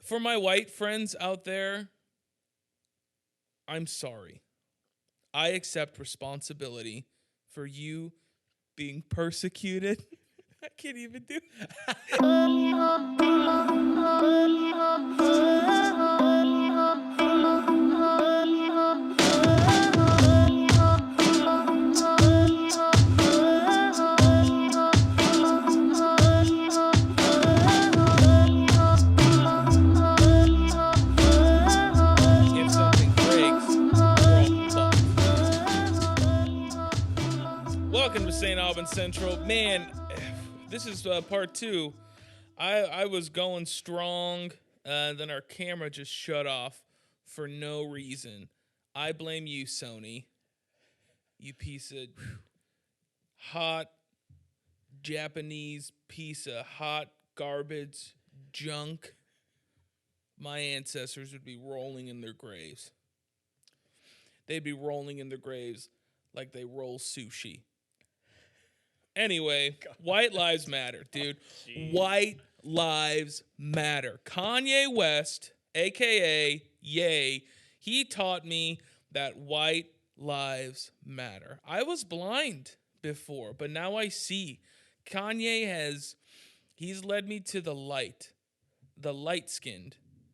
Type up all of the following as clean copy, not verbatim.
For my white friends out there, I'm sorry. I accept responsibility for you being persecuted. I can't even do If something breaks, we're all fucked. Welcome to Saint Aubin Central. Man, this is part 2. I was going strong, then our camera just shut off for no reason. I blame you, Sony. You piece of hot Japanese piece of hot garbage junk. My ancestors would be rolling in their graves. They'd be rolling in their graves like they roll sushi. Anyway, white lives matter, dude. White lives matter. Kanye West, a.k.a. Ye, he taught me that white lives matter. I was blind before, but now I see. He's led me to the light-skinned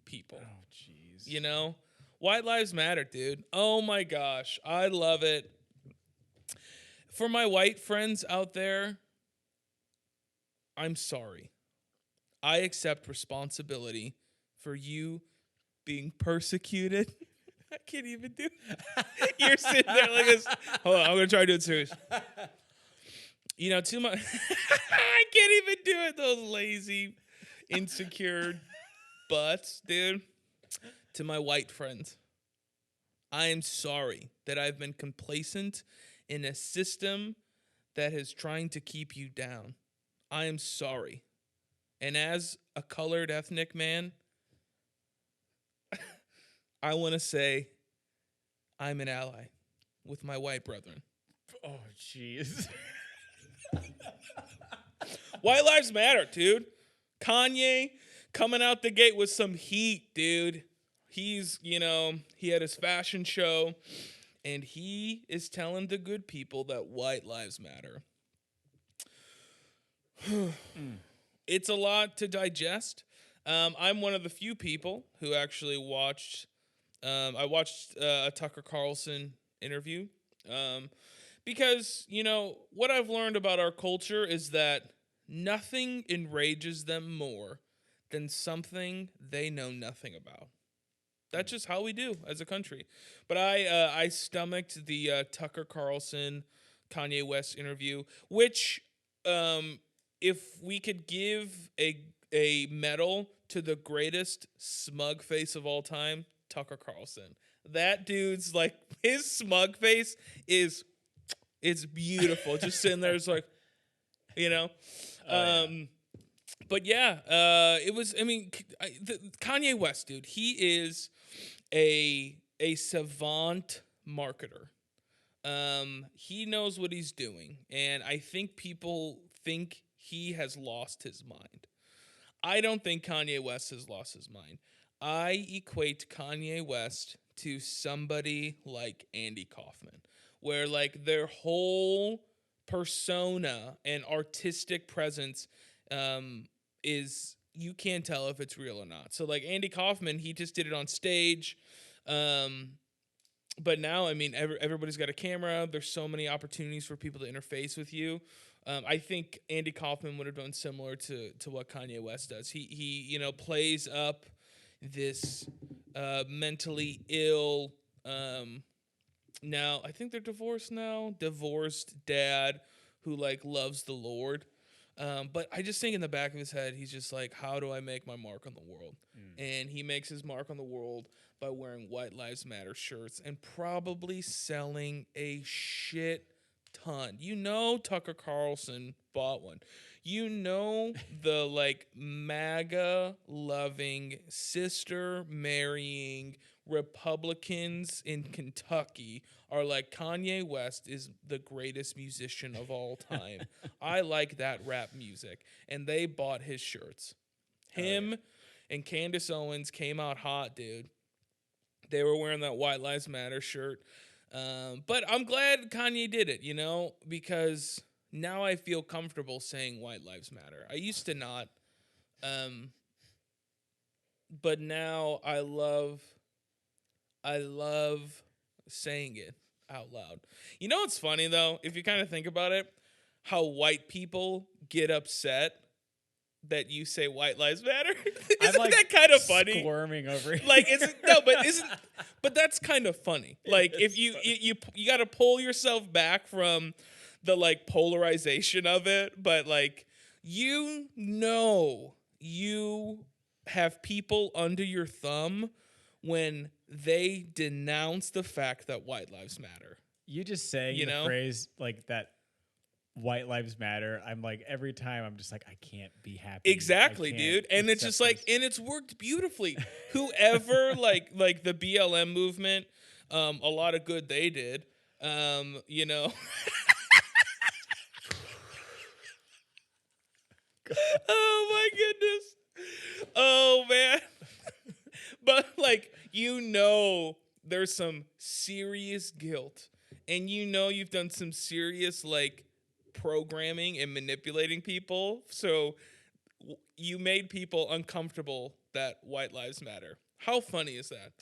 people. Oh, jeez. You know? White lives matter, dude. Oh my gosh. I love it. For my white friends out there, I'm sorry. I accept responsibility for you being persecuted. I can't even do it. You're sitting there like this. Hold on, I'm going to try to do it serious. You know, too much. I can't even do it. Those lazy, insecure butts, dude. To my white friends, I am sorry that I've been complacent in a system that is trying to keep you down. I am sorry. And as a colored ethnic man, I want to say I'm an ally with my white brethren. Oh, jeez. White lives matter, dude. Kanye coming out the gate with some heat, dude. He had his fashion show, and he is telling the good people that white lives matter. It's a lot to digest. I'm one of the few people who actually watched. I watched a Tucker Carlson interview because, what I've learned about our culture is that nothing enrages them more than something they know nothing about. That's just how we do as a country. But I stomached the Tucker Carlson, Kanye West interview, which if we could give a medal to the greatest smug face of all time, Tucker Carlson. That dude's like, his smug face it's beautiful. Just sitting there, it's like, But yeah, it was. I mean, Kanye West, dude. He is a savant marketer. He knows what he's doing, and I think people think he has lost his mind. I don't think Kanye West has lost his mind. I equate Kanye West to somebody like Andy Kaufman, where like their whole persona and artistic presence is, you can't tell if it's real or not. So like Andy Kaufman, he just did it on stage. But now, I mean, everybody's got a camera. There's so many opportunities for people to interface with you. I think Andy Kaufman would have done similar to what Kanye West does. He plays up this mentally ill, now I think they're divorced now, divorced dad who like loves the Lord. But I just think in the back of his head, he's just like, how do I make my mark on the world? And he makes his mark on the world by wearing White Lives Matter shirts and probably selling a shit ton. Tucker Carlson bought one. The like MAGA loving, sister marrying Republicans in Kentucky are like, Kanye West is the greatest musician of all time. I like that rap music. And they bought his shirts. Him and Candace Owens came out hot, dude. They were wearing that White Lives Matter shirt. But I'm glad Kanye did it, because now I feel comfortable saying White Lives Matter. I used to not. But now I love saying it out loud. You know what's funny though? If you kind of think about it, how white people get upset that you say White Lives Matter. Isn't I'm that kind of funny? Squirming over here. Like but that's kind of funny. Like if you got to pull yourself back from the like polarization of it, but like you have people under your thumb when they denounce the fact that white lives matter. You just saying the phrase like that, White Lives Matter. I'm like, every time I'm just like, I can't be happy. Exactly, dude. And it's just like, and it's worked beautifully. Whoever like the BLM movement, a lot of good they did. Oh my goodness. Oh man. But like, there's some serious guilt, and you've done some serious like programming and manipulating people. So you made people uncomfortable that white lives matter. How funny is that?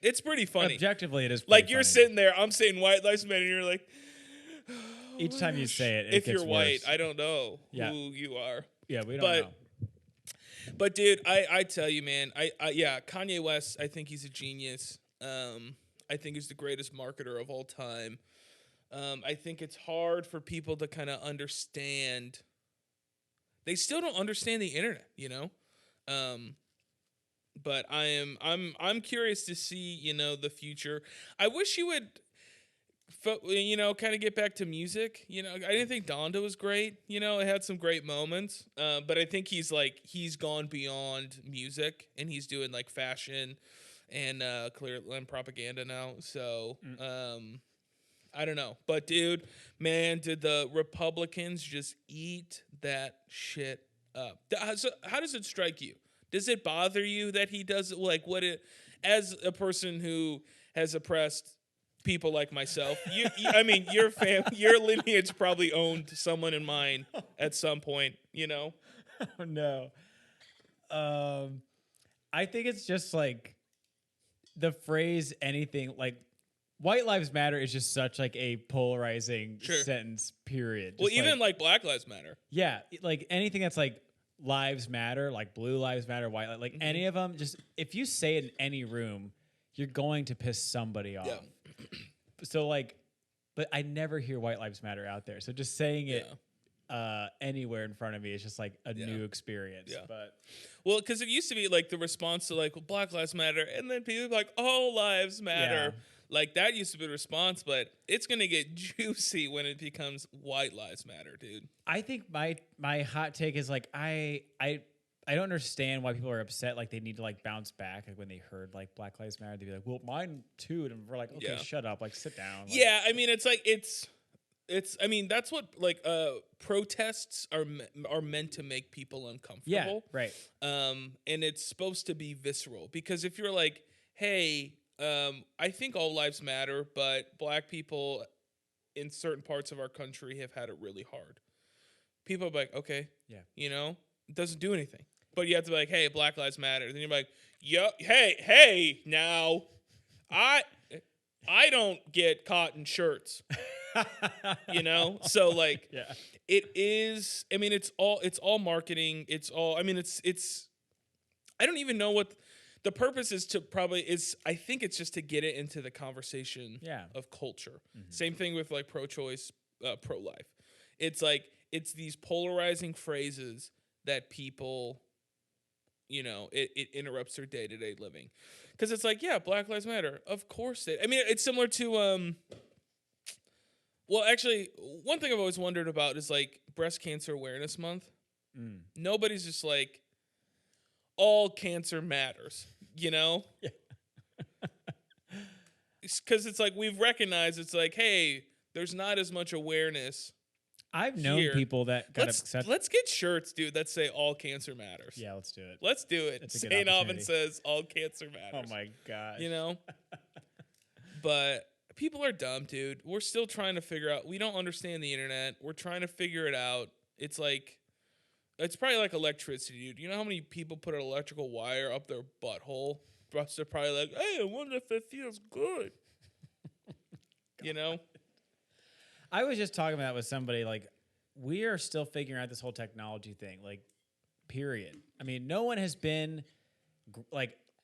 It's pretty funny. Objectively, it is pretty like you're funny. sitting there, I'm saying white lives matter, and you're like, oh, each time you say it, if gets you're white, worse. I don't know who you are. Yeah, we don't know. But dude, I tell you, man, Kanye West, I think he's a genius. I think he's the greatest marketer of all time. I think it's hard for people to kind of understand. They still don't understand the internet, But I'm curious to see, the future. I wish you would, kind of get back to music. I didn't think Donda was great. It had some great moments. But I think he's gone beyond music, and he's doing like fashion and clear and propaganda now. So I don't know. But dude, man, did the Republicans just eat that shit up? So how does it strike you? Does it bother you that he does like what it, as a person who has oppressed people like myself, I mean, your lineage probably owned someone in mine at some point, Oh, no. I think it's just like the phrase anything like White Lives Matter is just such like a polarizing sentence, period. Well, just even like Black Lives Matter. Yeah, like anything that's like lives matter, like blue lives matter, white like any of them, just if you say it in any room, you're going to piss somebody off. Yeah. So like, but I never hear White Lives Matter out there. So just saying it anywhere in front of me is just like a new experience. Yeah. But well, because it used to be like the response to like, well, Black Lives Matter, and then people like all lives matter. Yeah. Like that used to be the response, but it's gonna get juicy when it becomes White Lives Matter, dude. I think my hot take is like I don't understand why people are upset. Like they need to like bounce back. Like when they heard like Black Lives Matter, they'd be like, "Well, mine too," and we're like, "Okay, shut up. Like sit down." Like, yeah, I mean, it's like it's. I mean, that's what like protests are meant to make people uncomfortable. Yeah, right. And it's supposed to be visceral, because if you're like, hey. I think all lives matter, but black people in certain parts of our country have had it really hard. People are like, okay, it doesn't do anything. But you have to be like, hey, Black Lives Matter. Then you're like, hey, now, I don't get cotton shirts, So like, it is. I mean, it's all marketing. It's all. I mean, it's. I don't even know what. The purpose is I think it's just to get it into the conversation of culture. Mm-hmm. Same thing with like pro-choice, pro-life. It's like, it's these polarizing phrases that people, it interrupts their day-to-day living. Because it's like, yeah, Black Lives Matter. Of course I mean, it's similar to, well, actually, one thing I've always wondered about is like Breast Cancer Awareness Month. Mm. Nobody's just like, all cancer matters, Yeah. Because it's like we've recognized it's like, hey, there's not as much awareness I've known here. people that got upset. Let's get shirts, dude, that say all cancer matters. Yeah, let's do it. Let's do it. It's a good Saint Aubin opportunity. says all cancer matters. Oh my gosh. You know? But people are dumb, dude. We're still trying to figure out. We don't understand the internet. We're trying to figure it out. It's probably like electricity, dude. You know how many people put an electrical wire up their butthole? They're probably like, hey, I wonder if it feels good. You know? I was just talking about that with somebody. Like, we are still figuring out this whole technology thing. Like, period. I mean, no one has been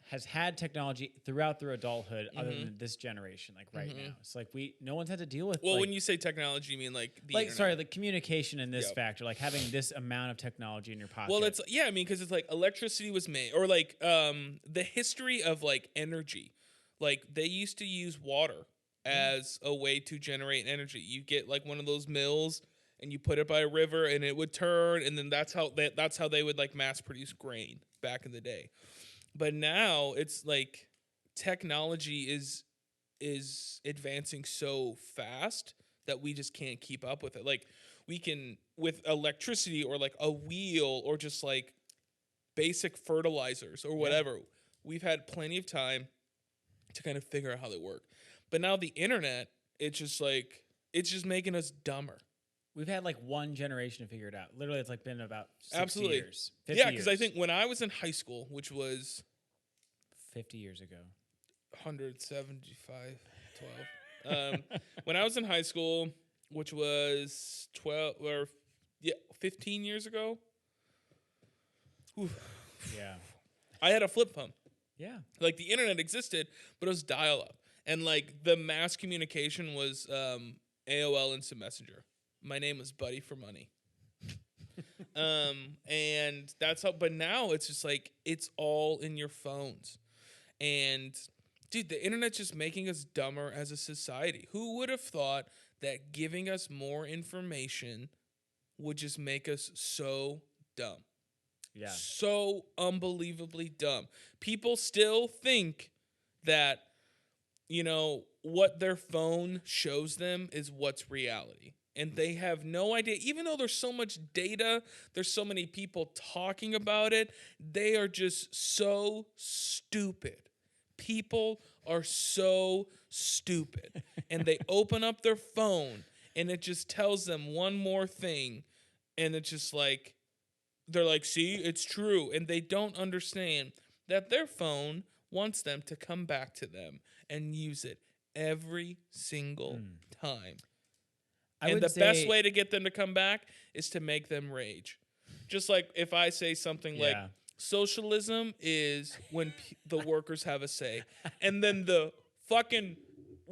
has had technology throughout their adulthood other than this generation. Like right now, it's like no one's had to deal with. Well, when you say technology, you mean like the internet. Sorry, the communication in this factor, like having this amount of technology in your pocket. Well, I mean, because it's like electricity was made, or like the history of like energy. Like they used to use water as a way to generate energy. You get like one of those mills and you put it by a river and it would turn, and then that's how they would like mass produce grain back in the day. But now it's like technology is advancing so fast that we just can't keep up with it. Like we can, with electricity or like a wheel or just like basic fertilizers or whatever, we've had plenty of time to kind of figure out how they work. But now the internet, it's just making us dumber. We've had like one generation to figure it out. Literally, it's like been about 60 Absolutely. years. 50 Yeah, because I years. think when I was in high school, which was 50 years ago. 175, 12. When I was in high school, which was 15 years ago. Whew, Yeah. I had a flip phone. Yeah. Like the internet existed, but it was dial-up. And like the mass communication was AOL Instant Messenger. My name was Buddy for Money. And that's how, but now it's just like, it's all in your phones. And dude, the internet's just making us dumber as a society. Who would have thought that giving us more information would just make us so dumb? Yeah. So unbelievably dumb. People still think that, you know, what their phone shows them is what's reality. And they have no idea, even though there's so much data, there's so many people talking about it, they are just so stupid. People are so stupid. And they open up their phone and it just tells them one more thing. And it's just like, they're like, see, it's true. And they don't understand that their phone wants them to come back to them and use it every single time. And the best way to get them to come back is to make them rage. Just like if I say something like, socialism is when the workers have a say. And then the fucking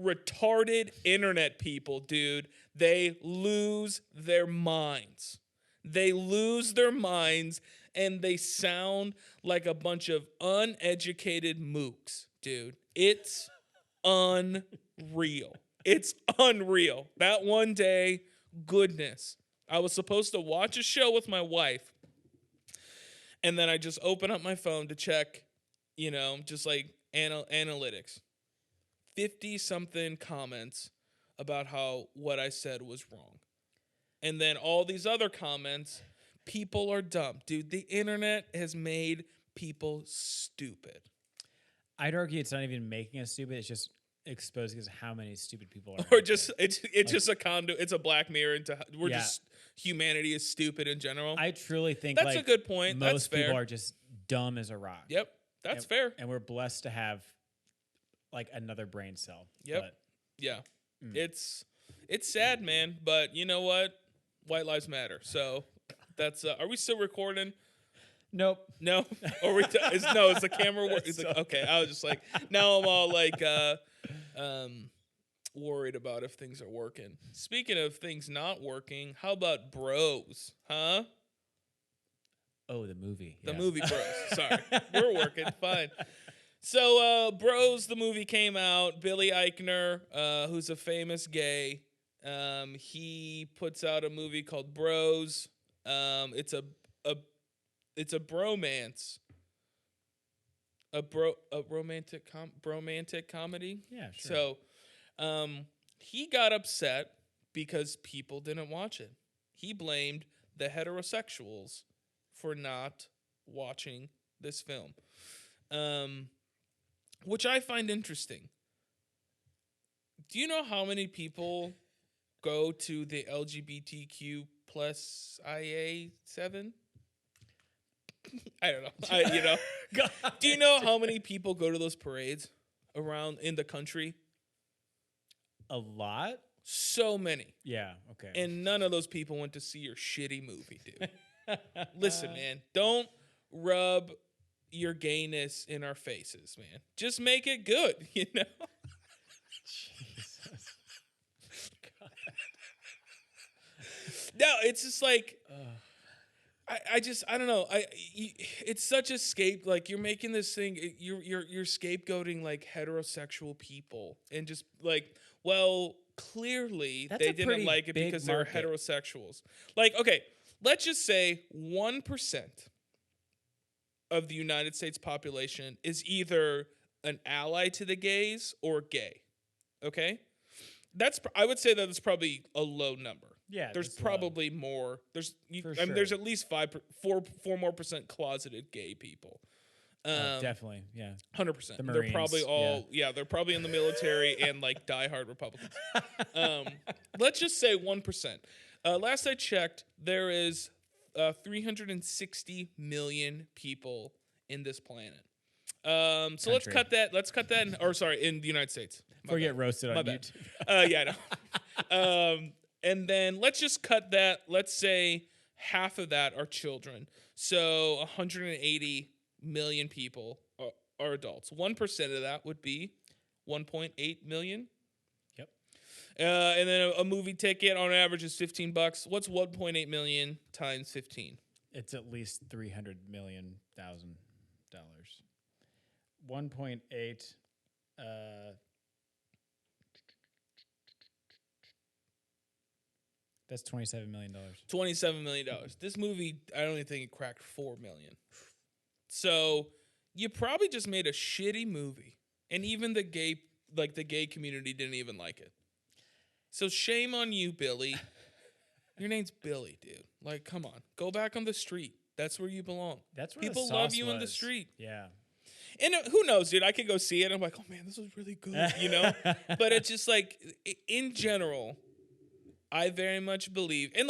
retarded internet people, dude, they lose their minds. They lose their minds and they sound like a bunch of uneducated mooks, dude. It's unreal. It's unreal. That one day, goodness, I was supposed to watch a show with my wife, and then I just open up my phone to check, you know, just like analytics. 50-something comments about how what I said was wrong. And then all these other comments, people are dumb. Dude, the internet has made people stupid. I'd argue it's not even making us stupid. It's just exposing us how many stupid people are. Or just it's like, just a conduit. It's a black mirror into just humanity is stupid in general. I truly think that's a good point. Most people are just dumb as a rock. Yep, that's fair. And we're blessed to have like another brain cell. Yep. But, yeah. It's sad, man. But you know what? White lives matter. So that's. Are we still recording? Nope. No. Or we? It's the camera. It's like, okay. I was just like, now I'm all like. Worried about if things are working. Speaking of things not working, how about Bros? Huh? Oh, the movie. The movie Bros. Sorry. We're working. Fine. So, Bros, the movie came out. Billy Eichner, who's a famous gay, he puts out a movie called Bros. It's a bromance. A romantic comedy. Yeah, sure. So, he got upset because people didn't watch it. he blamed the heterosexuals for not watching this film, which I find interesting. Do you know how many people go to the LGBTQ plus IA 7? I don't know. Do you know how many people go to those parades around in the country? A lot? So many. Yeah, okay. And none of those people went to see your shitty movie, dude. Listen, man, don't rub your gayness in our faces, man. Just make it good, Jesus. God. No, it's just like... I don't know. It's such a like you're making this thing. You're scapegoating like heterosexual people and just like, well, clearly they didn't like it because they're heterosexuals. Like, okay, let's just say 1% of the United States population is either an ally to the gays or gay. Okay, I would say that it's probably a low number. Yeah, there's probably more. There's there's at least 4 more percent closeted gay people. Definitely, yeah, 100%. The They're Marines, probably all they're probably in the military and like diehard Republicans. Let's just say 1%. Last I checked, there is 360 million people in this planet. So let's cut that. In the United States. Before you get roasted on YouTube. Yeah, I know. And then let's just cut that. Let's say half of that are children. So 180 million people are adults. 1% of that would be 1.8 million. Yep. And then a movie ticket on average is $15. What's 1.8 million times 15? It's at least $300 million. 1.8. That's $27 million. $27 million. This movie, I don't even think it cracked $4 million. So you probably just made a shitty movie, and even the gay community didn't even like it. So shame on you, Billy. Your name's Billy, dude. Like, come on, go back on the street. That's where you belong. That's where people the love sauce you was. in the street. Yeah. And who knows, dude? I could go see it. I'm like, oh man, this was really good, you know. But it's just like, in general, I very much believe, and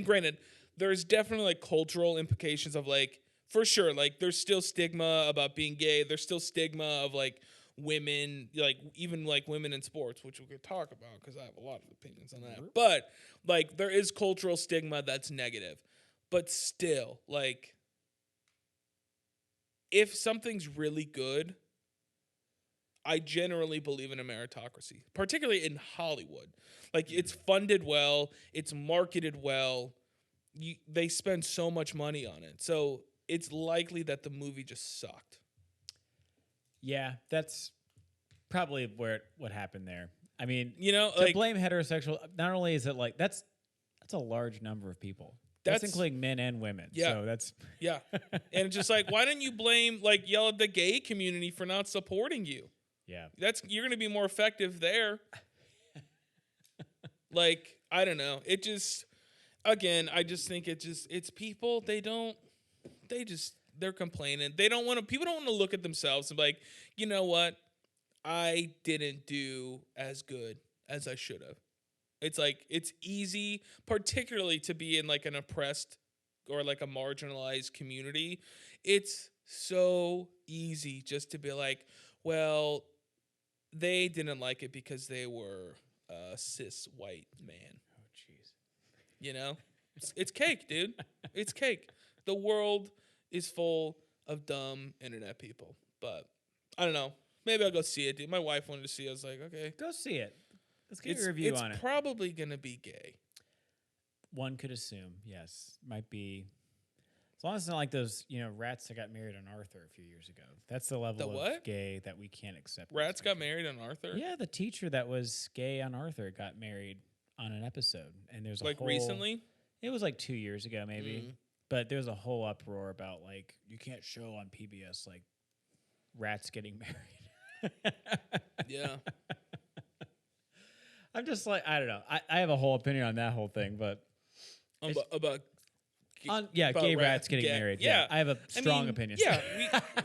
granted, there's definitely like cultural implications of like, for sure, like there's still stigma about being gay. There's still stigma of like women, like even like women in sports, which we could talk about because I have a lot of opinions on that. But like there is cultural stigma that's negative. But still, like, if something's really good, I generally believe in a meritocracy, particularly in Hollywood. Like, it's funded well, it's marketed well, they spend so much money on it. So it's likely that the movie just sucked. Yeah, that's probably what happened there. I mean, to blame heterosexual, not only is it like, that's a large number of people. That's including men and women. Yeah. So that's... Yeah. And it's just like, why didn't you yell at the gay community for not supporting you? Yeah. You're going to be more effective there. Like, I don't know. It just, again, I just think it's people, they're complaining. People don't want to look at themselves and be like, you know what? I didn't do as good as I should have. It's like, it's easy, particularly to be in like an oppressed or like a marginalized community. It's so easy just to be like, well, they didn't like it because they were a cis white man. Oh, jeez. It's cake, dude. It's cake. The world is full of dumb internet people. But I don't know. Maybe I'll go see it, dude. My wife wanted to see it. I was like, okay. Go see it. Let's get your review on it. It's probably going to be gay. One could assume, yes. Might be. As long as it's not like those, rats that got married on Arthur a few years ago. That's the level of gay that we can't accept. Rats got married on Arthur? Yeah, the teacher that was gay on Arthur got married on an episode. And there's a whole... recently? It was like 2 years ago, maybe. Mm. But there's a whole uproar about, like, you can't show on PBS, like, rats getting married. Yeah. I'm just like, I don't know. I have a whole opinion on that whole thing, but about gay rats getting married. Yeah. I have a strong opinion. Yeah.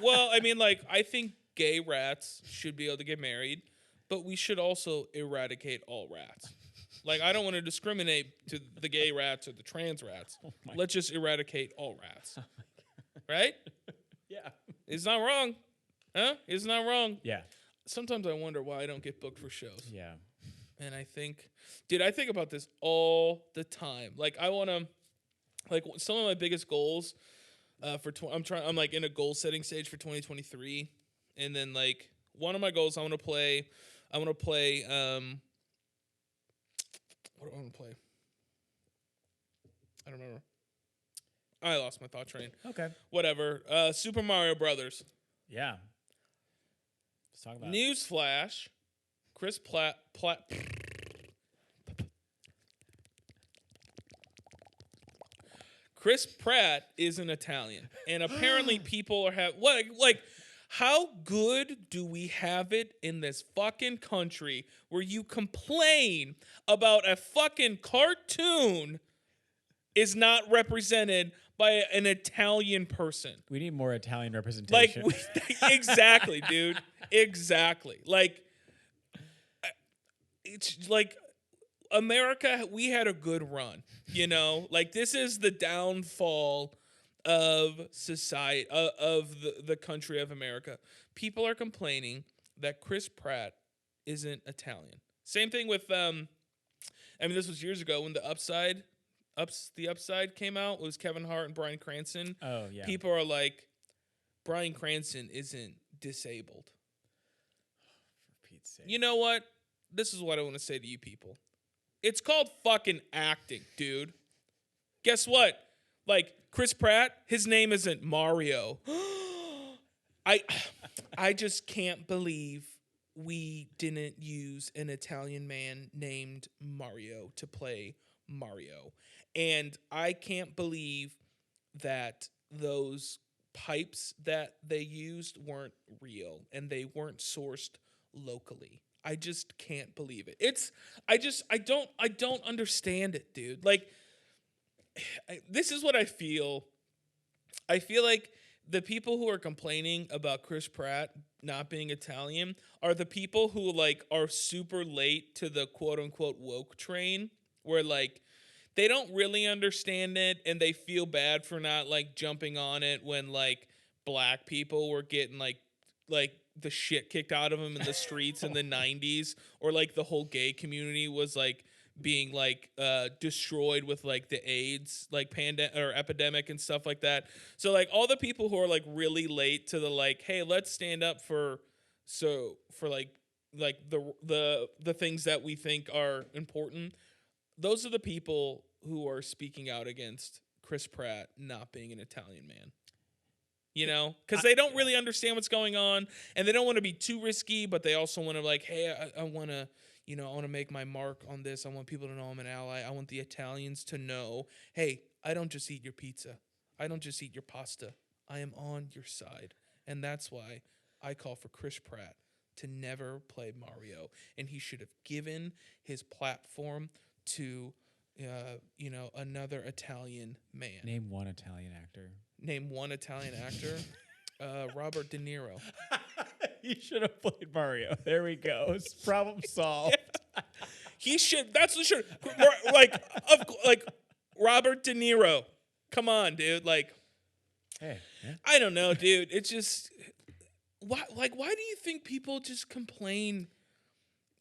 Well, I mean, like, I think gay rats should be able to get married, but we should also eradicate all rats. Like, I don't want to discriminate to the gay rats or the trans rats. Let's just eradicate all rats. Right? Yeah. It's not wrong. Huh? It's not wrong. Yeah. Sometimes I wonder why I don't get booked for shows. Yeah. And I think about this all the time. Like, I want to, like, some of my biggest goals I'm like in a goal setting stage for 2023. And then, like, one of my goals, I want to play, what do I want to play? I don't remember. I lost my thought train. Okay. Whatever. Super Mario Brothers. Yeah. Let's talk about Newsflash. Chris Pratt. Chris Pratt is an Italian, and apparently people are like, how good do we have it in this fucking country where you complain about a fucking cartoon is not represented by an Italian person? We need more Italian representation. Like, exactly, dude. Exactly. Like, it's like America, we had a good run, you know? Like, this is the downfall of society, of the country of America. People are complaining that Chris Pratt isn't Italian. Same thing with, I mean, this was years ago when The Upside came out. It was Kevin Hart and Bryan Cranston. Oh, yeah. People are like, Bryan Cranston isn't disabled. For Pete's sake. You know what? This is what I want to say to you people. It's called fucking acting, dude. Guess what? Like, Chris Pratt, his name isn't Mario. I just can't believe we didn't use an Italian man named Mario to play Mario. And I can't believe that those pipes that they used weren't real and they weren't sourced locally. I just can't believe it. I don't understand it, dude. Like, this is what I feel. I feel like the people who are complaining about Chris Pratt not being Italian are the people who, like, are super late to the quote unquote woke train, where, like, they don't really understand it and they feel bad for not, like, jumping on it when, like, black people were getting like the shit kicked out of them in the streets in the 90s, or like the whole gay community was like being like destroyed with like the AIDS like pandemic or epidemic and stuff like that. So like all the people who are like really late to the like, hey, let's stand up for like the things that we think are important. Those are the people who are speaking out against Chris Pratt not being an Italian man. You know, because they don't really understand what's going on, and they don't want to be too risky, but they also want to like, hey, I want to, you know, I want to make my mark on this. I want people to know I'm an ally. I want the Italians to know, hey, I don't just eat your pizza. I don't just eat your pasta. I am on your side. And that's why I call for Chris Pratt to never play Mario. And he should have given his platform to, you know, another Italian man. Name one Italian actor. Name one Italian actor. Robert De Niro. He should have played Mario. There we go. It's problem solved. He should. That's what should. Like Robert De Niro. Come on, dude. Like, hey, yeah. I don't know, dude. It's just why do you think people just complain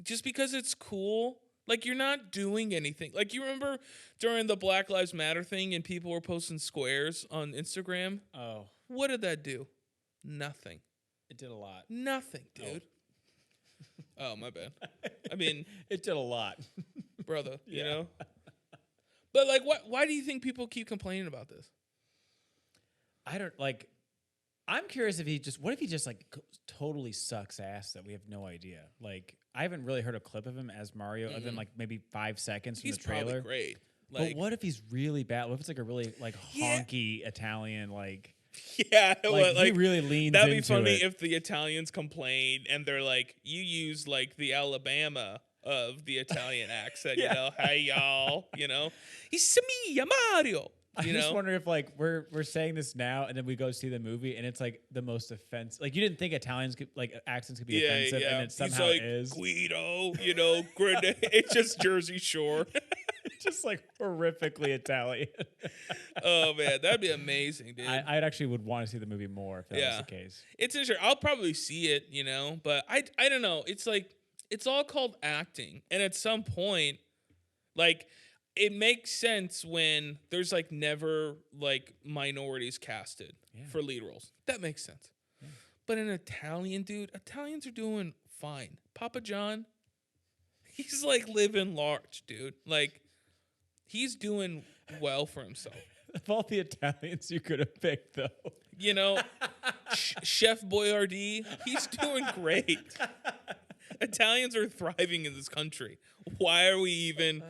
just because it's cool? Like, you're not doing anything. Like, you remember during the Black Lives Matter thing and people were posting squares on Instagram? Oh. What did that do? Nothing. It did a lot. Nothing, dude. Oh, my bad. I mean, it did a lot. Brother, you know? But, like, why do you think people keep complaining about this? I don't, like, I'm curious if what if he just, like, totally sucks ass that we have no idea? Like, I haven't really heard a clip of him as Mario other than, like, maybe 5 seconds from the trailer. He's probably great. Like, but what if he's really bad? What if it's, like, a really, like, honky Italian, like... Yeah, like he really leans into it. That'd be funny if the Italians complained and they're like, you use, like, the Alabama of the Italian accent. Yeah. You know, hey y'all. You know, it's me, Mario. I just wonder if like we're saying this now and then we go see the movie and it's like the most offensive. Like you didn't think Italians could like accents could be offensive and it somehow He's like, is. Guido, you know, grenade. It's just Jersey Shore. It's just like horrifically Italian. Oh man, that'd be amazing, dude. I actually would want to see the movie more if that was the case. It's interesting. I'll probably see it, you know, but I don't know. It's like it's all called acting, and at some point, like. It makes sense when there's like never like minorities casted for lead roles. That makes sense. Yeah. But in Italian, dude, Italians are doing fine. Papa John, he's like living large, dude. Like he's doing well for himself. Of all the Italians you could have picked, though, you know, Chef Boyardee, he's doing great. Italians are thriving in this country. Why are we even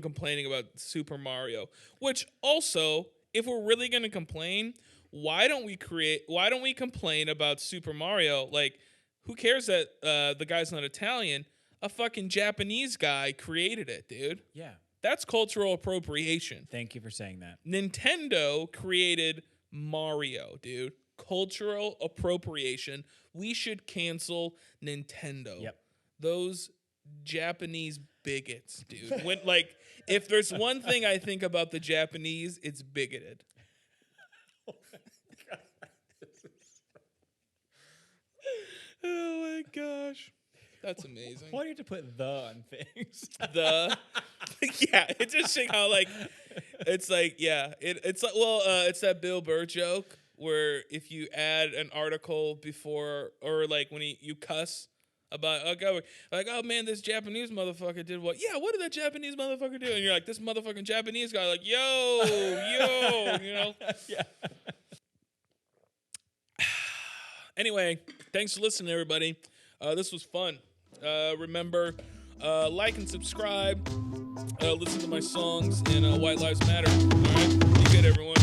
complaining about Super Mario? Which also, if we're really going to complain, why don't we complain about Super Mario? Like, who cares that the guy's not Italian? A fucking Japanese guy created it, dude. Yeah. That's cultural appropriation. Thank you for saying that. Nintendo created Mario, dude. Cultural appropriation. We should cancel Nintendo. Yep. Those Japanese bigots, dude. When like if there's one thing I think about the Japanese, it's bigoted. Oh my gosh. That's amazing. Why do you have to put the on things? Yeah, it's just how like it's like it's like it's that Bill Burr joke where if you add an article before or like when you cuss about like oh man this Japanese motherfucker did what? Yeah, what did that Japanese motherfucker do? And you're like this motherfucking Japanese guy like yo, you know. Yeah. Anyway, thanks for listening, everybody. This was fun. Remember, like and subscribe. Listen to my songs and White Lives Matter. All right, be good, everyone.